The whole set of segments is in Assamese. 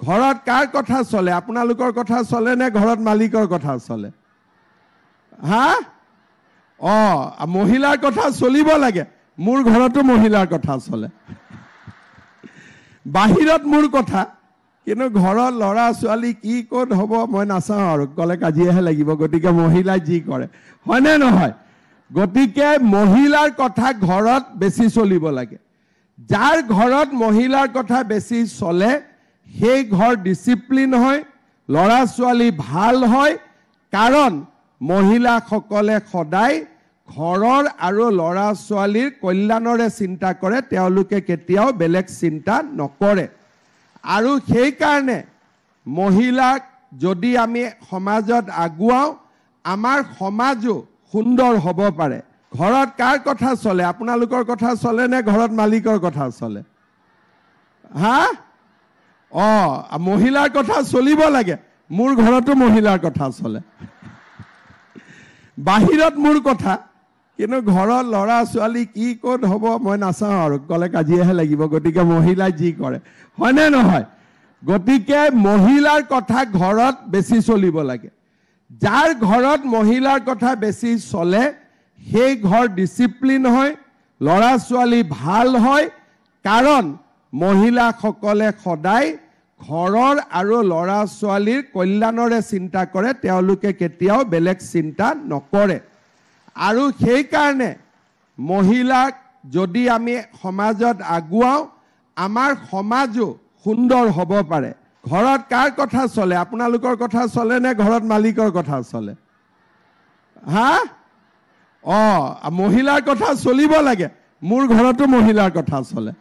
ঘৰত কাৰ কথা চলে? আপোনালোকৰ কথা চলে নে ঘৰত মালিকৰ কথা চলে? হা? মহিলাৰ কথা চলিব লাগে। মোৰ ঘৰতো মহিলাৰ কথা চলে। বাহিৰত মোৰ কথা, কিন্তু ঘৰৰ ল'ৰা ছোৱালী কি ক'ত হ'ব মই নাচাওঁ আৰু, ক'লে কাজিয়াহে লাগিব। গতিকে মহিলাই যি কৰে, হয়নে নহয়? গতিকে মহিলাৰ কথা ঘৰত বেছি চলিব লাগে। যাৰ ঘৰত মহিলাৰ কথা বেছি চলে সেই ঘৰ ডিচিপ্লিন হয়, ল'ৰা ছোৱালী ভাল হয়। কাৰণ মহিলাসকলে সদায় ঘৰৰ আৰু ল'ৰা ছোৱালীৰ কল্যাণৰে চিন্তা কৰে, তেওঁলোকে কেতিয়াও বেলেগ চিন্তা নকৰে। আৰু সেইকাৰণে মহিলাক যদি আমি সমাজত আগুৱাওঁ, আমাৰ সমাজো সুন্দৰ হ'ব পাৰে। ঘৰত কাৰ কথা চলে? আপোনালোকৰ কথা চলে নে ঘৰত মালিকৰ কথা চলে? হা? মহিলাৰ কথা চলিব লাগে। মোৰ ঘৰতো মহিলাৰ কথা চলে। বাহিৰত মোৰ কথা, কিন্তু ঘৰৰ ল'ৰা ছোৱালী কি ক'ত হ'ব মই নাচাওঁ আৰু, ক'লে কাজিয়াহে লাগিব। গতিকে মহিলাই যি কৰে, হয়নে নহয়? গতিকে মহিলাৰ কথা ঘৰত বেছি চলিব লাগে। যাৰ ঘৰত মহিলাৰ কথা বেছি চলে সেই ঘৰ ডিচিপ্লিন হয়, ল'ৰা ছোৱালী ভাল হয়। কাৰণ মহিলাসকলে সদায় ঘৰৰ আৰু ল'ৰা ছোৱালীৰ কল্যাণৰে চিন্তা কৰে, তেওঁলোকে কেতিয়াও বেলেগ চিন্তা নকৰে। আৰু সেইকাৰণে মহিলাক যদি আমি সমাজত আগুৱাওঁ, আমাৰ সমাজো সুন্দৰ হ'ব পাৰে। ঘৰত কাৰ কথা চলে? আপোনালোকৰ কথা চলে নে ঘৰত মালিকৰ কথা চলে? হা? মহিলাৰ কথা চলিব লাগে। মোৰ ঘৰতো মহিলাৰ কথা চলে।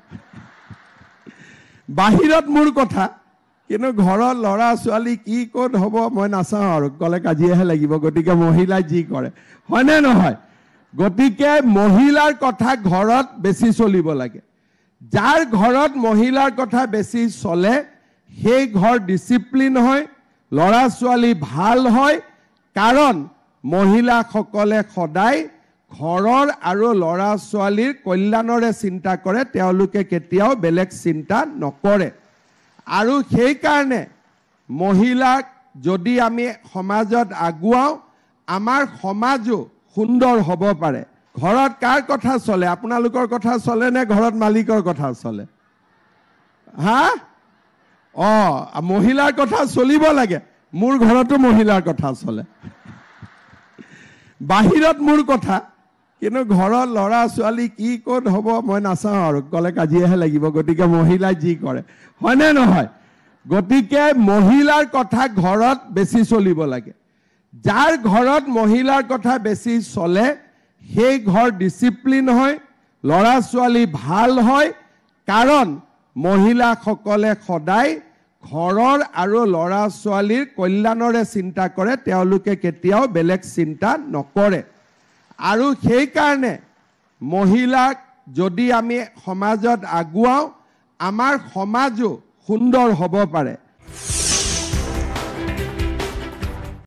বাহিৰত মোৰ কথা, কিন্তু ঘৰৰ ল'ৰা ছোৱালী কি ক'ত হ'ব মই নাচাওঁ আৰু, ক'লে কাজিয়াহে লাগিব। গতিকে মহিলাই যি কৰে, হয়নে নহয়? গতিকে মহিলাৰ কথা ঘৰত বেছি চলিব লাগে। যাৰ ঘৰত মহিলাৰ কথা বেছি চলে সেই ঘৰ ডিচিপ্লিন হয়, ল'ৰা ছোৱালী ভাল হয়। কাৰণ মহিলাসকলে সদায় ঘৰৰ আৰু ল'ৰা ছোৱালীৰ কল্যাণৰে চিন্তা কৰে, তেওঁলোকে কেতিয়াও বেলেগ চিন্তা নকৰে। আৰু সেইকাৰণে মহিলাক যদি আমি সমাজত আগুৱাওঁ, আমাৰ সমাজো সুন্দৰ হ'ব পাৰে। ঘৰত কাৰ কথা চলে? আপোনালোকৰ কথা চলে নে ঘৰত মালিকৰ কথা চলে? হা? মহিলাৰ কথা চলিব লাগে। মোৰ ঘৰতো মহিলাৰ কথা চলে। বাহিৰত মোৰ কথা, কিন্তু ঘৰৰ ল'ৰা ছোৱালী কি ক'ত হ'ব মই নাচাওঁ আৰু, ক'লে কাজিয়াহে লাগিব। গতিকে মহিলাই যি কৰে, হয়নে নহয়? গতিকে মহিলাৰ কথা ঘৰত বেছি চলিব লাগে। যাৰ ঘৰত মহিলাৰ কথা বেছি চলে সেই ঘৰ ডিচিপ্লিন হয়, ল'ৰা ছোৱালী ভাল হয়। কাৰণ মহিলাসকলে সদায় ঘৰৰ আৰু ল'ৰা ছোৱালীৰ কল্যাণৰে চিন্তা কৰে, তেওঁলোকে কেতিয়াও বেলেগ চিন্তা নকৰে। আৰু সেইকাৰণে মহিলাক যদি আমি সমাজত আগুৱাওঁ, আমাৰ সমাজো সুন্দৰ হ'ব পাৰে।